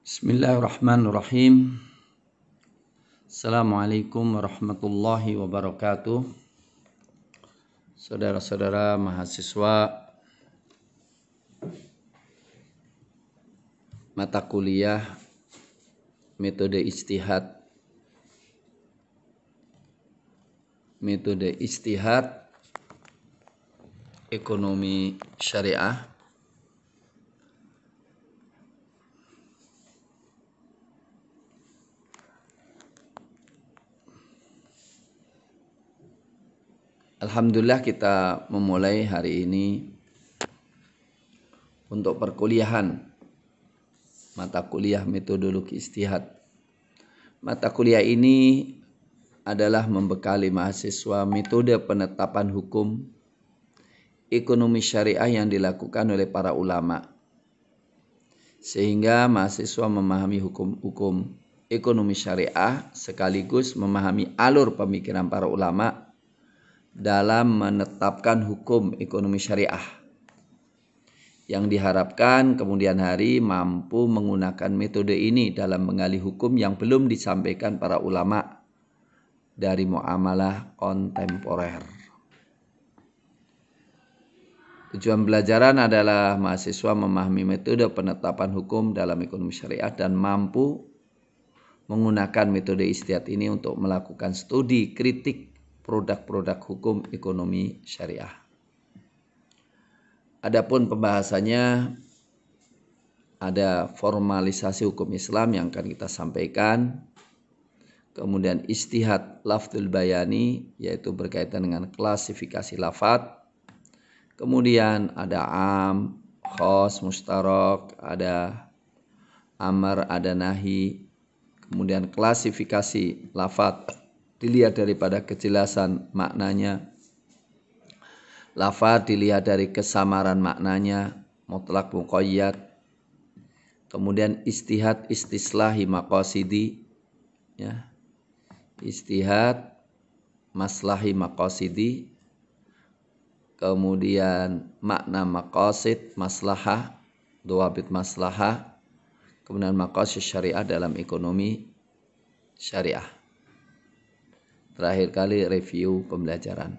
Bismillahirrahmanirrahim. Assalamualaikum warahmatullahi wabarakatuh. Saudara-saudara mahasiswa mata kuliah metode ijtihad ekonomi syariah. Alhamdulillah kita memulai hari ini untuk perkuliahan mata kuliah metodologi ijtihad. Mata kuliah ini adalah membekali mahasiswa metode penetapan hukum ekonomi syariah yang dilakukan oleh para ulama, sehingga mahasiswa memahami hukum-hukum ekonomi syariah sekaligus memahami alur pemikiran para ulama dalam menetapkan hukum ekonomi syariah, yang diharapkan kemudian hari mampu menggunakan metode ini dalam menggali hukum yang belum disampaikan para ulama dari muamalah kontemporer. Tujuan pelajaran adalah mahasiswa memahami metode penetapan hukum dalam ekonomi syariah dan mampu menggunakan metode ijtihad ini untuk melakukan studi kritik produk-produk hukum ekonomi syariah. Adapun pembahasannya ada formalisasi hukum Islam yang akan kita sampaikan. Kemudian ijtihad lafdzul bayani, yaitu berkaitan dengan klasifikasi lafadz. Kemudian ada am, khos, mustarok, ada amar, ada nahi. Kemudian klasifikasi lafadz dilihat daripada kejelasan maknanya. Lafadz dilihat dari kesamaran maknanya, mutlak muqayyad. Kemudian ijtihad istislahi maqasidi, ya. Ijtihad maslahi maqasidi. Kemudian makna maqasid, maslahah, dhawabit maslahah. Kemudian maqasid syariah dalam ekonomi syariah. Terakhir kali review pembelajaran.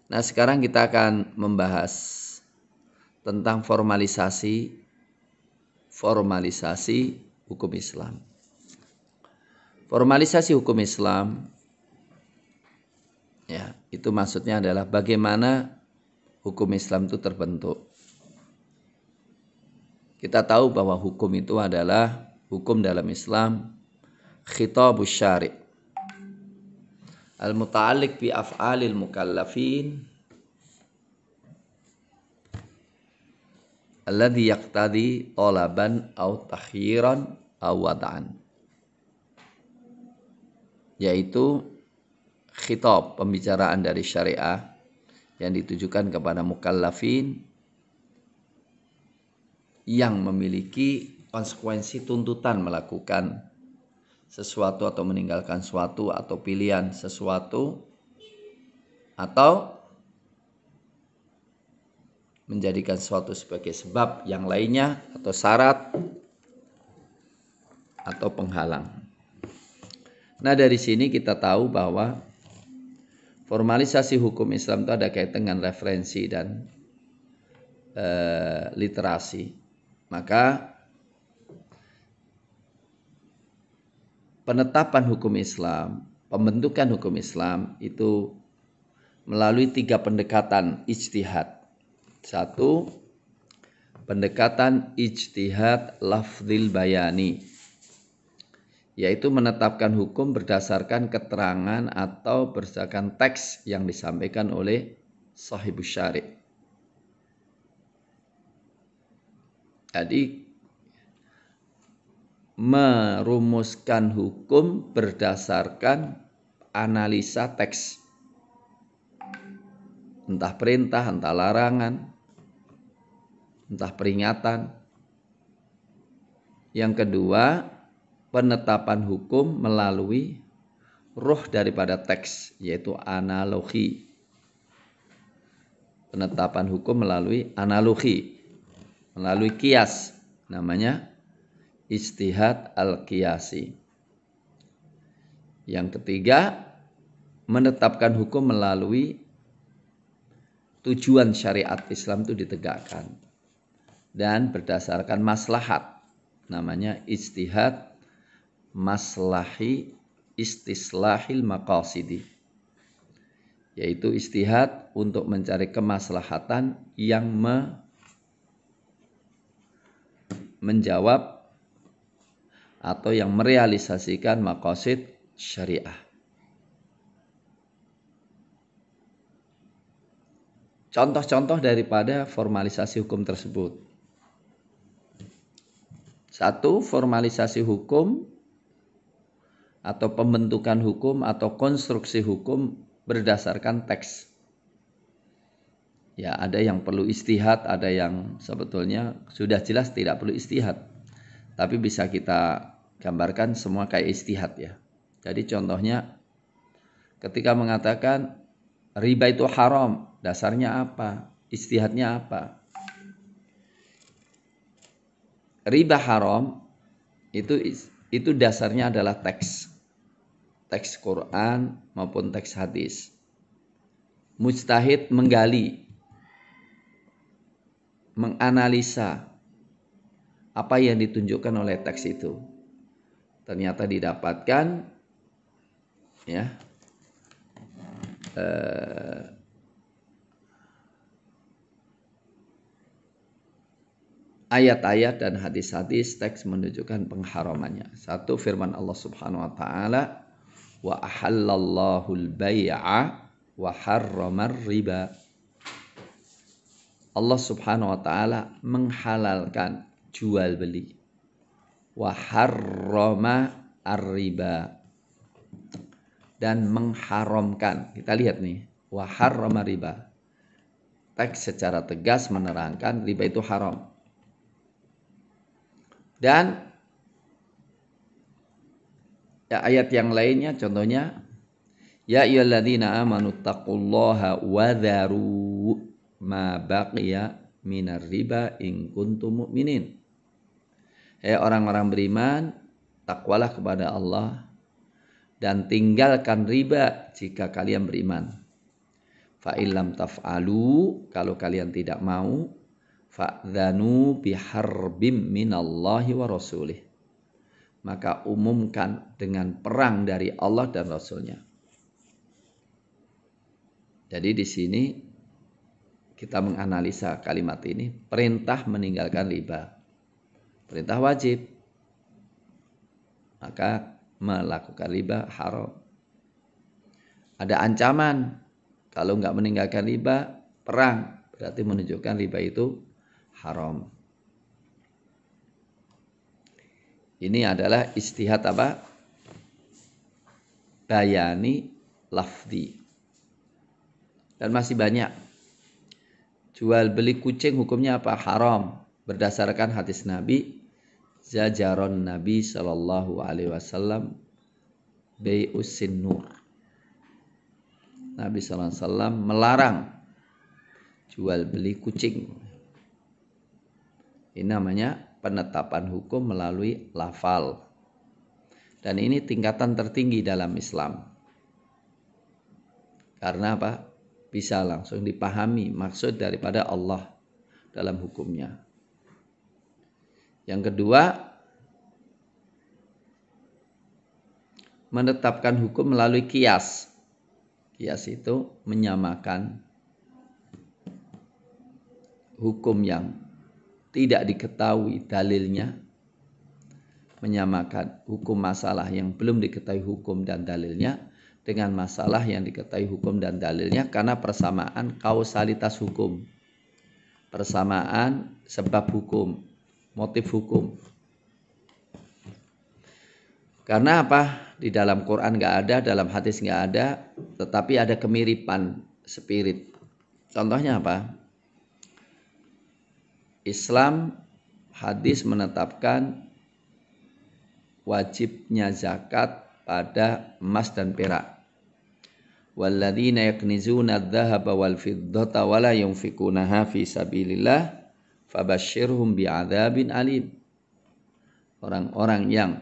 Nah, sekarang kita akan membahas tentang formalisasi hukum Islam. Formalisasi hukum Islam, ya, itu maksudnya adalah bagaimana hukum Islam itu terbentuk. Kita tahu bahwa hukum itu adalah hukum dalam Islam khitabus syari' al-muta'alliq bi af'alil mukallafin alladhi yaqtadi talaban aw takhyiran aw wada'an, yaitu khitab, pembicaraan dari syariah yang ditujukan kepada mukallafin yang memiliki konsekuensi tuntutan melakukan sesuatu atau meninggalkan sesuatu, atau pilihan sesuatu, atau menjadikan sesuatu sebagai sebab yang lainnya, atau syarat, atau penghalang. Nah, dari sini kita tahu bahwa formalisasi hukum Islam itu ada kaitan dengan referensi dan literasi. Maka penetapan hukum Islam, pembentukan hukum Islam itu melalui 3 pendekatan ijtihad. 1, pendekatan ijtihad lafdzil bayani, yaitu menetapkan hukum berdasarkan keterangan atau berdasarkan teks yang disampaikan oleh sahibus syari'. Jadi merumuskan hukum berdasarkan analisa teks, entah perintah, entah larangan, entah peringatan. Yang kedua, penetapan hukum melalui ruh daripada teks, yaitu analogi. Penetapan hukum melalui analogi, melalui kias, namanya ijtihad al-qiyasi. Yang ketiga, menetapkan hukum melalui tujuan syariat Islam itu ditegakkan dan berdasarkan maslahat, namanya ijtihad maslahi istislahil maqasidi, yaitu ijtihad untuk mencari kemaslahatan yang menjawab atau yang merealisasikan maqasid syariah. Contoh-contoh daripada formalisasi hukum tersebut. 1. Formalisasi hukum atau pembentukan hukum atau konstruksi hukum berdasarkan teks. Ya, ada yang perlu ijtihad, ada yang sebetulnya sudah jelas tidak perlu ijtihad. Tapi bisa kita gambarkan semua kayak ijtihad ya. Jadi contohnya ketika mengatakan riba itu haram, dasarnya apa? Ijtihadnya apa? Riba haram itu dasarnya adalah teks Quran maupun teks hadis. Mujtahid menggali, menganalisa apa yang ditunjukkan oleh teks itu. Ternyata didapatkan ya ayat-ayat dan hadis-hadis teks menunjukkan pengharamannya. 1. Firman Allah Subhanahu wa taala, wa ahallallahu al-bai'a wa harramar riba. Allah Subhanahu wa taala menghalalkan jual beli. Wa harrama ar-riba, dan mengharamkan. Kita lihat nih, wa harrama riba. Teks secara tegas menerangkan riba itu haram. Dan ya, ayat yang lainnya contohnya, ya ayyuhalladzina amanu taqullaha wa dharu ma baqiya minar riba in kuntum mu'minin. Hai orang-orang beriman, takwalah kepada Allah dan tinggalkan riba jika kalian beriman. Fa illam taf'alu, kalau kalian tidak mau, fa'dzanu biharbim minallahi wa rasulih, maka umumkan dengan perang dari Allah dan Rasulnya. Jadi di sini kita menganalisa kalimat ini, perintah meninggalkan riba, perintah wajib, maka melakukan riba haram. Ada ancaman, kalau nggak meninggalkan riba, perang, berarti menunjukkan riba itu haram. Ini adalah ijtihad apa? Bayani lafzi. Dan masih banyak. Jual beli kucing hukumnya apa? Haram. Berdasarkan hadis Nabi, zajaron Nabi sallallahu alaihi wasallam bai'us sinnur. Nabi sallallahu alaihi wasallam melarang jual beli kucing. Ini namanya penetapan hukum melalui lafal. Dan ini tingkatan tertinggi dalam Islam. Karena apa? Bisa langsung dipahami maksud daripada Allah dalam hukumnya. Yang kedua, menetapkan hukum melalui qiyas. Qiyas itu menyamakan hukum yang tidak diketahui dalilnya, menyamakan hukum masalah yang belum diketahui hukum dan dalilnya dengan masalah yang diketahui hukum dan dalilnya, karena persamaan kausalitas hukum, persamaan sebab hukum, motif hukum. Karena apa? Di dalam Quran nggak ada, dalam hadis nggak ada, tetapi ada kemiripan spirit. Contohnya apa? Islam hadis menetapkan wajibnya zakat pada emas dan perak. Walladzina yaknizuna adz-dzahaba wal fiddata wa la yunfikunaha fi sabilillah fabashshirhum bi'adzabin alim. orang-orang yang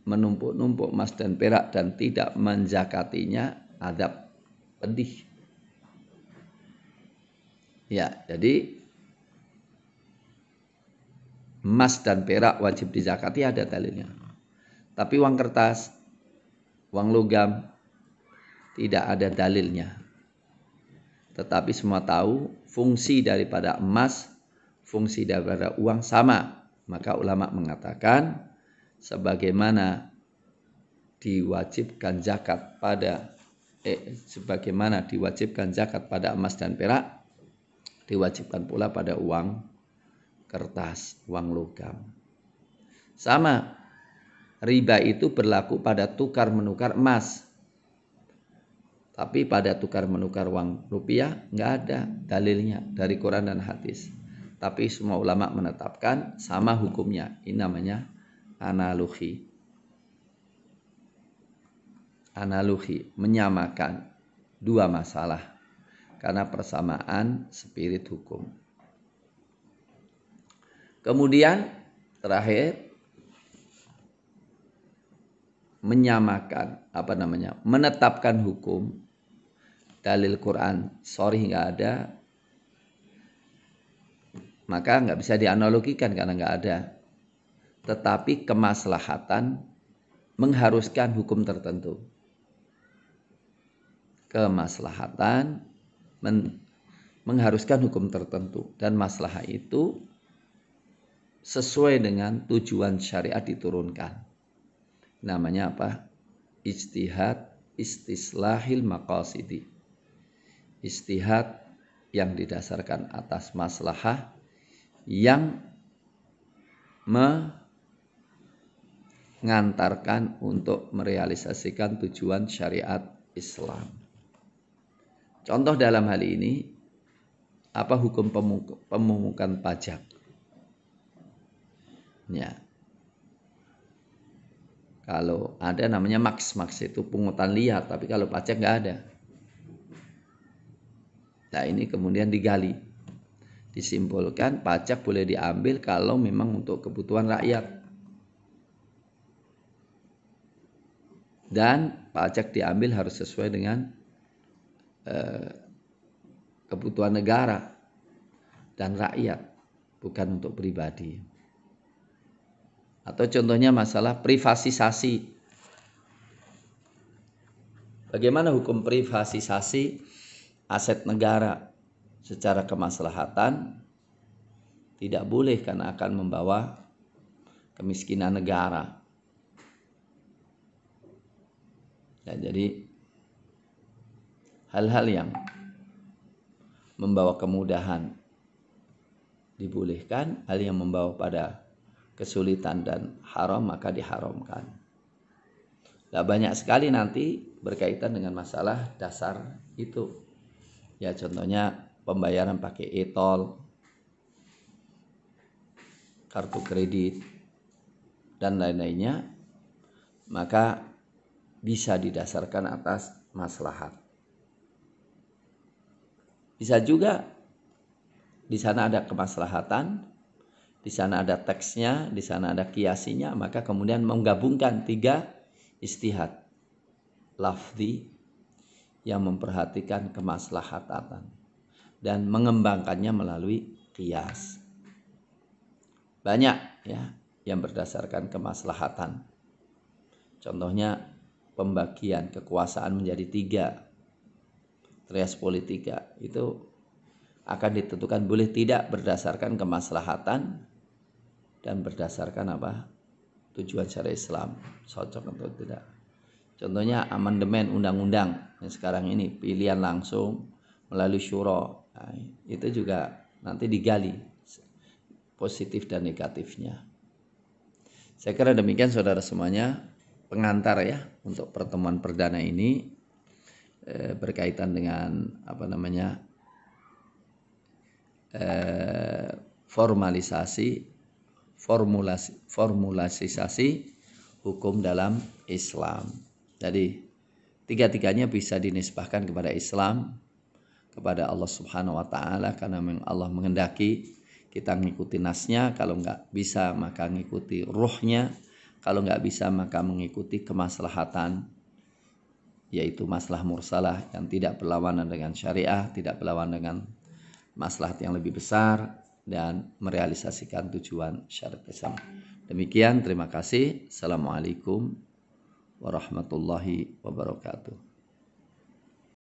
menumpuk-numpuk emas dan perak dan tidak menzakatinya, azab pedih. Ya, jadi emas dan perak wajib dizakati ada dalilnya. Tapi uang kertas, uang logam tidak ada dalilnya. Tetapi semua tahu fungsi daripada emas, fungsi daripada uang sama. Maka ulama mengatakan sebagaimana diwajibkan zakat pada emas dan perak, diwajibkan pula pada uang kertas, uang logam. Sama, riba itu berlaku pada tukar menukar emas. Tapi pada tukar menukar uang rupiah nggak ada dalilnya dari Quran dan hadis. Tapi semua ulama menetapkan sama hukumnya. Ini namanya analogi. Analogi menyamakan dua masalah karena persamaan spirit hukum. Kemudian terakhir menetapkan hukum. Dalil Quran sorry nggak ada, maka nggak bisa dianalogikan karena nggak ada. Tetapi kemaslahatan mengharuskan hukum tertentu. Kemaslahatan mengharuskan hukum tertentu dan maslahah itu sesuai dengan tujuan syariat diturunkan. Namanya apa? Ijtihad istislahil maqasidi. Ijtihad yang didasarkan atas maslahah yang mengantarkan untuk merealisasikan tujuan syariat Islam. Contoh dalam hal ini, apa hukum pemungutan pajak? Ya. Kalau ada namanya maks itu pungutan liar, tapi kalau pajak nggak ada. Nah ini kemudian digali, disimpulkan pajak boleh diambil kalau memang untuk kebutuhan rakyat. Dan pajak diambil harus sesuai dengan kebutuhan negara dan rakyat, bukan untuk pribadi. Atau contohnya masalah privatisasi. Bagaimana hukum privatisasi aset negara secara kemaslahatan? Tidak boleh karena akan membawa kemiskinan negara. Ya, jadi hal-hal yang membawa kemudahan dibolehkan, hal yang membawa pada kesulitan dan haram maka diharamkan. Nah, banyak sekali nanti berkaitan dengan masalah dasar itu. Ya contohnya pembayaran pakai e-tol, kartu kredit, dan lain-lainnya, maka bisa didasarkan atas maslahat. Bisa juga di sana ada kemaslahatan, di sana ada teksnya, di sana ada kiasinya, maka kemudian menggabungkan 3 ijtihad lafzi yang memperhatikan kemaslahatan dan mengembangkannya melalui qiyas. Banyak ya yang berdasarkan kemaslahatan. Contohnya pembagian kekuasaan menjadi 3, trias politika itu akan ditentukan boleh tidak berdasarkan kemaslahatan dan berdasarkan apa? Tujuan syariat Islam, cocok atau tidak. Contohnya amandemen undang-undang yang sekarang ini pilihan langsung melalui syuro. Nah, itu juga nanti digali positif dan negatifnya. Saya kira demikian saudara semuanya, pengantar ya untuk pertemuan perdana ini berkaitan dengan formalisasi hukum dalam Islam. Jadi 3-tiganya bisa dinisbahkan kepada Islam, kepada Allah Subhanahu wa taala karena memang Allah menghendaki kita ngikuti nasnya, kalau nggak bisa maka ngikuti ruhnya, kalau nggak bisa maka mengikuti kemaslahatan, yaitu maslahat mursalah yang tidak berlawanan dengan syariah, tidak berlawanan dengan maslahat yang lebih besar, dan merealisasikan tujuan syariat Islam. Demikian, terima kasih. Assalamualaikum warahmatullahi wabarakatuh.